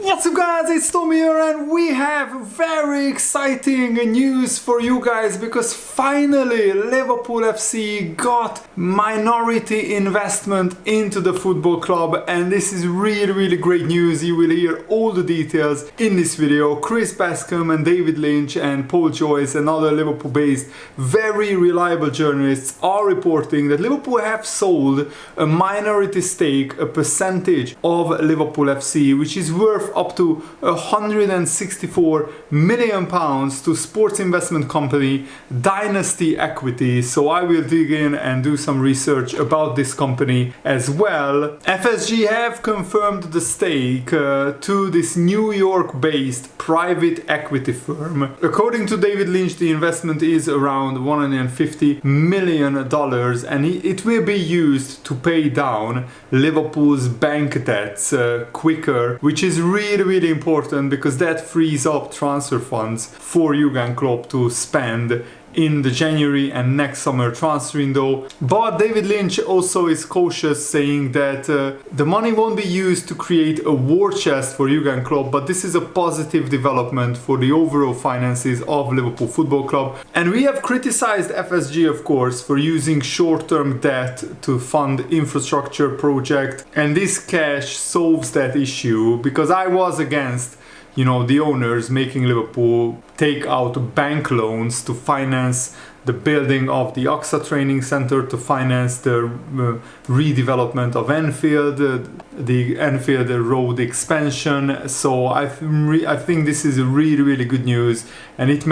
What's up guys, it's Tom here and we have very exciting news for you guys because finally Liverpool FC got minority investment into the football club, and this is really great news. You will hear all the details in this video. Chris Bascom and David Lynch and Paul Joyce and other Liverpool based very reliable journalists are reporting that Liverpool have sold a minority stake, a percentage of Liverpool FC, which is worth up to £164 million to sports investment company Dynasty Equity. So I will dig in and do some research about this company as well. FSG have confirmed the stake to this New York based private equity firm. According to David Lynch, the investment is around $150 million and it will be used to pay down Liverpool's bank debts quicker, which is really important because that frees up transfer funds for Jurgen Klopp to spend in the January and next summer transfer window. But David Lynch also is cautious, saying that the money won't be used to create a war chest for Jurgen Klopp, but this is a positive development for the overall finances of Liverpool Football Club. And we have criticized FSG, of course, for using short-term debt to fund infrastructure project, and this cash solves that issue, because I was against the owners making Liverpool take out bank loans to finance the building of the AXA training center, to finance the redevelopment of Anfield, the Anfield Road expansion. So I think this is really good news, and it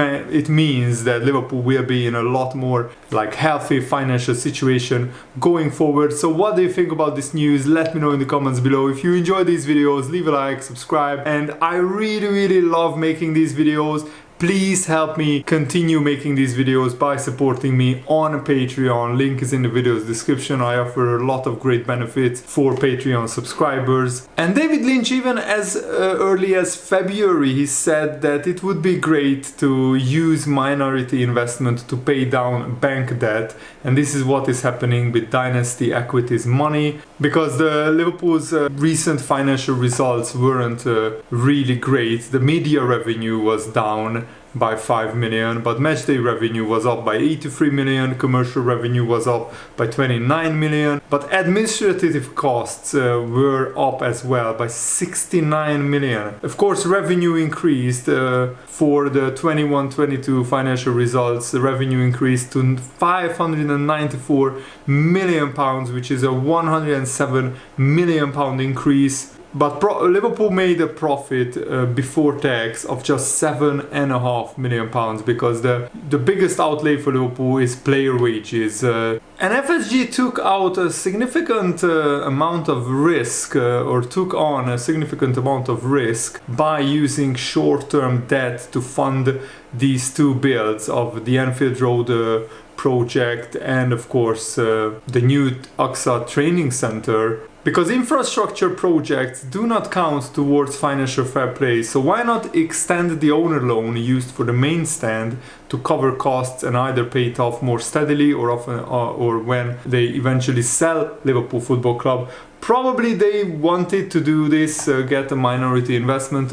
means that Liverpool will be in a lot more healthy financial situation going forward. So what do you think about this news? Let me know in the comments below. If you enjoy these videos, leave a like, subscribe, and I really love making these videos. Please help me continue making these videos by supporting me on Patreon. Link is in the video's description. I offer a lot of great benefits for Patreon subscribers. And David Lynch, even as early as February, he said that it would be great to use minority investment to pay down bank debt. And this is what is happening with Dynasty Equity's money, because the Liverpool's recent financial results weren't really great. The media revenue was down by 5 million, but matchday revenue was up by 83 million, commercial revenue was up by 29 million, but administrative costs were up as well by 69 million. Of course, revenue increased for the 21-22 financial results. The revenue increased to 594 million pounds, which is a 107 million pound increase. But Liverpool made a profit before tax of just £7.5 million, because the biggest outlay for Liverpool is player wages. And FSG took out a significant amount of risk, or took on a significant amount of risk by using short-term debt to fund these two builds of the Anfield Road project and, of course, the new AXA training center. Because infrastructure projects do not count towards financial fair play, so why not extend the owner loan used for the main stand to cover costs and either pay it off more steadily or when they eventually sell Liverpool Football Club. Probably they wanted to do this, get a minority investment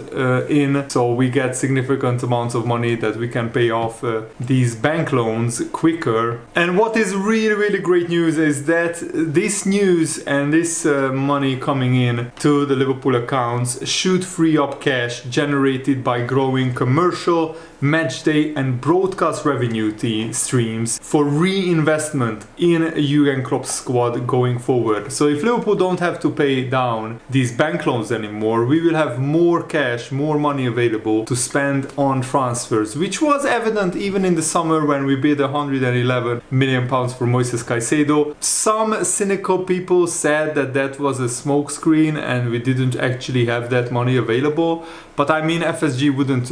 in, so we get significant amounts of money that we can pay off these bank loans quicker. And what is really great news is that this news and this money coming in to the Liverpool accounts should free up cash generated by growing commercial, matchday and broadcast revenue streams for reinvestment in Jurgen Klopp's squad going forward. So if Liverpool don't have to pay down these bank loans anymore, we will have more cash, more money available to spend on transfers, which was evident even in the summer when we bid £111 million for Moises Caicedo. Some cynical people said that was a smokescreen and we didn't actually have that money available. But I mean, FSG wouldn't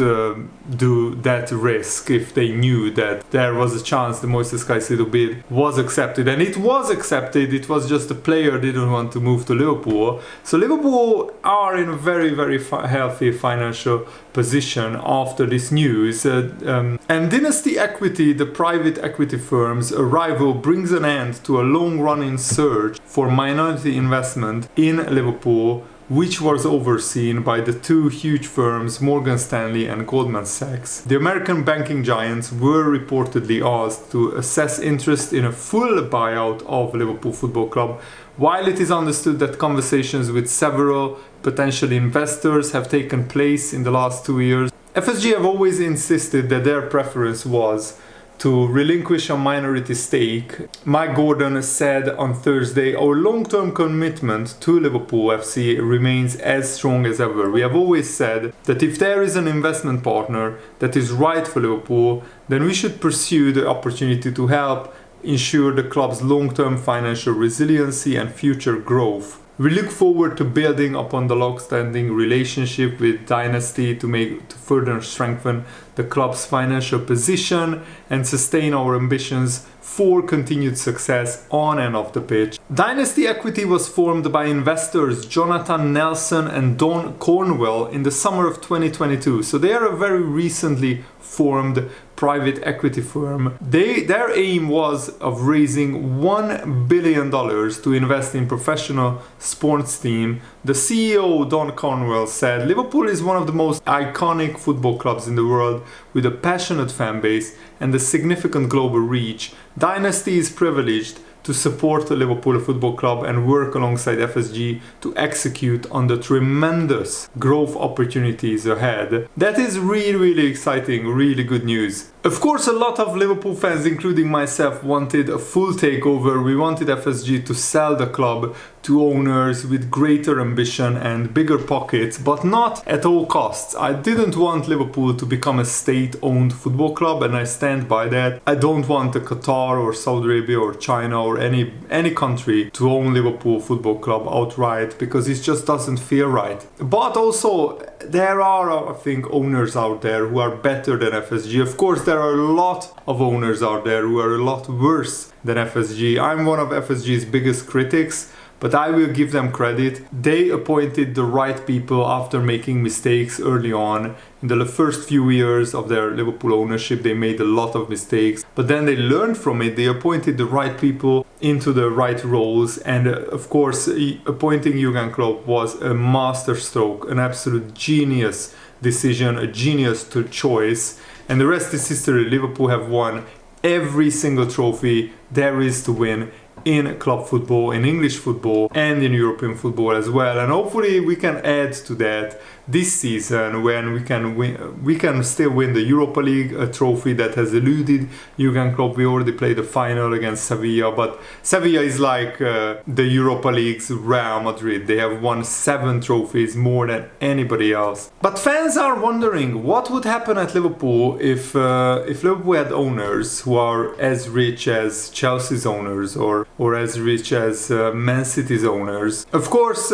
do that risk if they knew that there was a chance the Moises Caicedo bid was accepted. And it was accepted, it was just the player didn't want to move to Liverpool. So Liverpool are in a very healthy financial position after this news. And Dynasty Equity, the private equity firm's arrival, brings an end to a long-running search for minority investment in Liverpool, which was overseen by the two huge firms Morgan Stanley and Goldman Sachs. The American banking giants were reportedly asked to assess interest in a full buyout of Liverpool Football Club, while it is understood that conversations with several potential investors have taken place in the last 2 years. FSG have always insisted that their preference was to relinquish a minority stake. Mike Gordon said on Thursday, "Our long-term commitment to Liverpool FC remains as strong as ever. We have always said that if there is an investment partner that is right for Liverpool, then we should pursue the opportunity to help ensure the club's long-term financial resiliency and future growth. We look forward to building upon the long-standing relationship with Dynasty to further strengthen the club's financial position and sustain our ambitions for continued success on and off the pitch." Dynasty Equity was formed by investors Jonathan Nelson and Don Cornwell in the summer of 2022, so they are a very recently formed private equity firm. Their aim was of raising $1 billion to invest in professional sports team. The CEO Don Cornwell said, "Liverpool is one of the most iconic football clubs in the world with a passionate fan base and a significant global reach. Dynasty is privileged to support the Liverpool Football Club and work alongside FSG to execute on the tremendous growth opportunities ahead." That is really, really exciting, really good news. Of course, a lot of Liverpool fans, including myself, wanted a full takeover. We wanted FSG to sell the club to owners with greater ambition and bigger pockets, but not at all costs. I didn't want Liverpool to become a state-owned football club, and I stand by that. I don't want Qatar or Saudi Arabia or China or any country to own Liverpool Football Club outright, because it just doesn't feel right. But also, there are, I think, owners out there who are better than FSG. Of course, there are a lot of owners out there who are a lot worse than FSG. I'm one of FSG's biggest critics, but I will give them credit. They appointed the right people after making mistakes early on. In the first few years of their Liverpool ownership, they made a lot of mistakes, but then they learned from it. They appointed the right people into the right roles, and of course, appointing Jurgen Klopp was a masterstroke, an absolute genius decision, a genius choice, and the rest is history. Liverpool have won every single trophy there is to win in club football, in English football, and in European football as well. And hopefully we can add to that this season, when we can still win the Europa League, a trophy that has eluded Jurgen Klopp. We already played the final against Sevilla, but Sevilla is like the Europa League's Real Madrid. They have won 7 trophies, more than anybody else. But fans are wondering what would happen at Liverpool if Liverpool had owners who are as rich as Chelsea's owners or as rich as Man City's owners. Of course,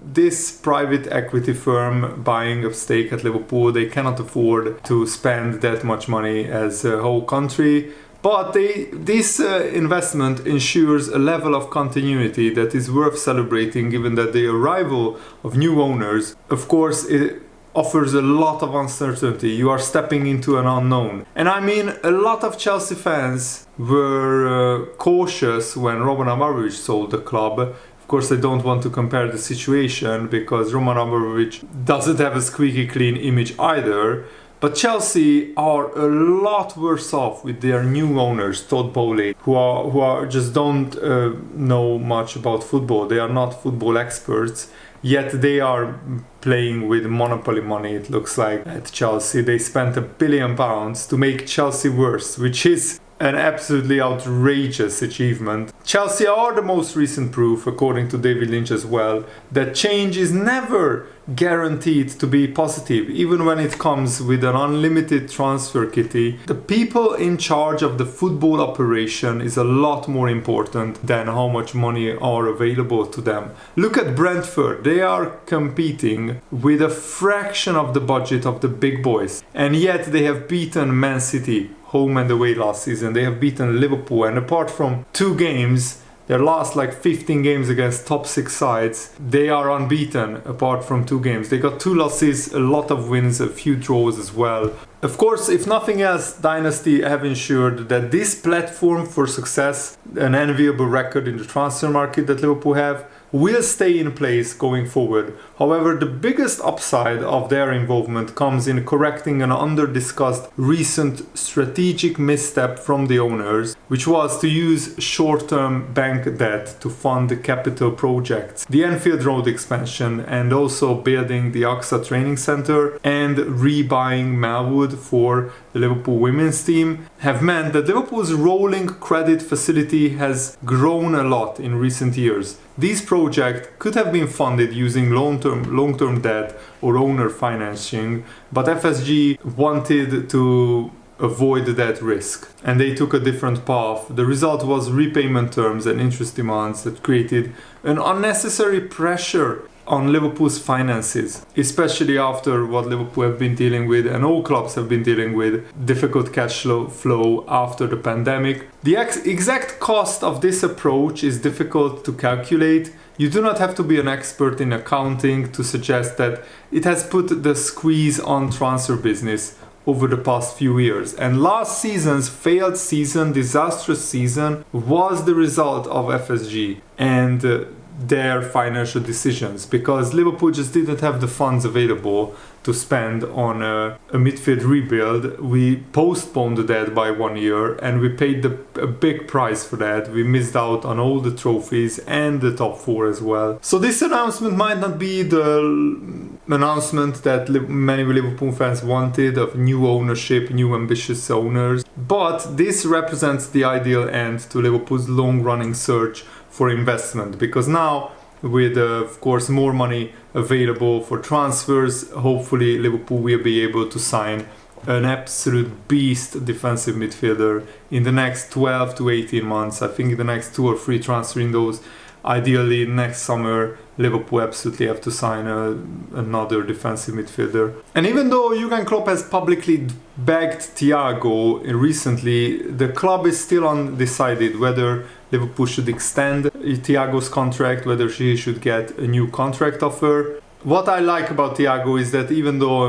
this private equity firm buying a stake at Liverpool, they cannot afford to spend that much money as a whole country. But this investment ensures a level of continuity that is worth celebrating, given that the arrival of new owners, of course, it offers a lot of uncertainty. You are stepping into an unknown. And I mean, a lot of Chelsea fans were cautious when Roman Abramovich sold the club. Of course, I don't want to compare the situation, because Roman Abramovich doesn't have a squeaky clean image either. But Chelsea are a lot worse off with their new owners, Todd Bowley, who are just don't know much about football. They are not football experts, yet they are playing with monopoly money, it looks like, at Chelsea. They spent £1 billion to make Chelsea worse, which is an absolutely outrageous achievement. Chelsea are the most recent proof, according to David Lynch as well, that change is never guaranteed to be positive, even when it comes with an unlimited transfer kitty. The people in charge of the football operation is a lot more important than how much money are available to them. Look at Brentford. They are competing with a fraction of the budget of the big boys, and yet they have beaten Man City home and away last season. They have beaten Liverpool, and apart from 2 games, their last 15 games against top 6 sides, they are unbeaten apart from 2 games. They got 2 losses, a lot of wins, a few draws as well. Of course, if nothing else, Dynasty have ensured that this platform for success, an enviable record in the transfer market that Liverpool have, will stay in place going forward. However, the biggest upside of their involvement comes in correcting an under-discussed recent strategic misstep from the owners, which was to use short-term bank debt to fund the capital projects, the Anfield Road expansion, and also building the AXA training center and rebuying Melwood for the Liverpool women's team have meant that Liverpool's rolling credit facility has grown a lot in recent years. These projects could have been funded using long-term debt or owner financing, but FSG wanted to avoid that risk and they took a different path. The result was repayment terms and interest demands that created an unnecessary pressure on Liverpool's finances, especially after what Liverpool have been dealing with and all clubs have been dealing with, difficult cash flow after the pandemic. The exact cost of this approach is difficult to calculate. You do not have to be an expert in accounting to suggest that it has put the squeeze on transfer business over the past few years. And last season's failed season, disastrous season, was the result of FSG and their financial decisions, because Liverpool just didn't have the funds available to spend on a midfield rebuild. We postponed that by 1 year and we paid a big price for that. We missed out on all the trophies and the top four as well. So this announcement might not be the announcement that many Liverpool fans wanted, of new ownership, new ambitious owners, but this represents the ideal end to Liverpool's long-running search for investment, because now with of course more money available for transfers, hopefully Liverpool will be able to sign an absolute beast defensive midfielder in the next 12 to 18 months. I think the next 2 or 3 transfer windows, ideally next summer, Liverpool absolutely have to sign another defensive midfielder. And even though Jurgen Klopp has publicly bagged Thiago recently, the club is still undecided whether Liverpool should extend Thiago's contract, whether he should get a new contract offer. What I like about Thiago is that even though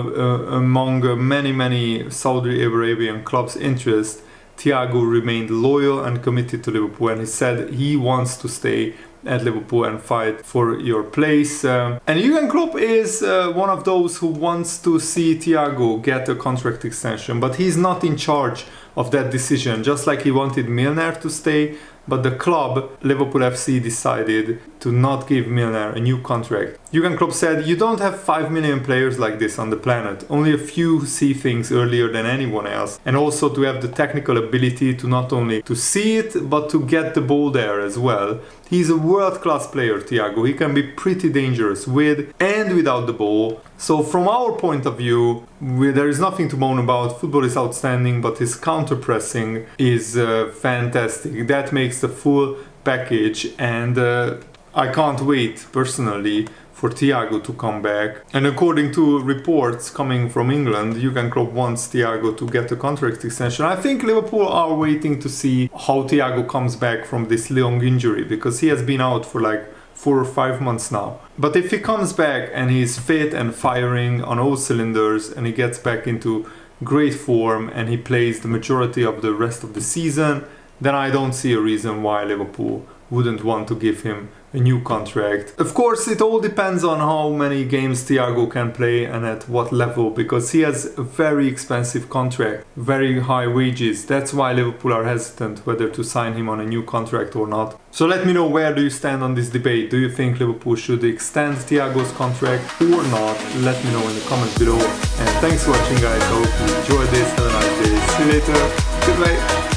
among many Saudi Arabian clubs' interest, Thiago remained loyal and committed to Liverpool, and he said he wants to stay at Liverpool and fight for your place. And Jurgen Klopp is one of those who wants to see Thiago get a contract extension, but he's not in charge of that decision, just like he wanted Milner to stay. But the club, Liverpool FC, decided to not give Milner a new contract. Jurgen Klopp said, "You don't have 5 million players like this on the planet. Only a few see things earlier than anyone else. And also to have the technical ability to not only to see it, but to get the ball there as well." He's a world-class player, Thiago. He can be pretty dangerous with and without the ball. So from our point of view, there is nothing to moan about. Football is outstanding, but his counter-pressing is fantastic. That makes the full package, and I can't wait, personally, for Thiago to come back. And according to reports coming from England, Jurgen Klopp wants Thiago to get a contract extension. I think Liverpool are waiting to see how Thiago comes back from this long injury, because he has been out for like 4 or 5 months now. But if he comes back and he's fit and firing on all cylinders and he gets back into great form and he plays the majority of the rest of the season, then I don't see a reason why Liverpool wouldn't want to give him a new contract. Of course, it all depends on how many games Thiago can play and at what level, because he has a very expensive contract, very high wages. That's why Liverpool are hesitant whether to sign him on a new contract or not. So let me know, where do you stand on this debate? Do you think Liverpool should extend Thiago's contract or not? Let me know in the comments below. And thanks for watching, guys. I hope you enjoyed this. Have a nice day. See you later. Goodbye.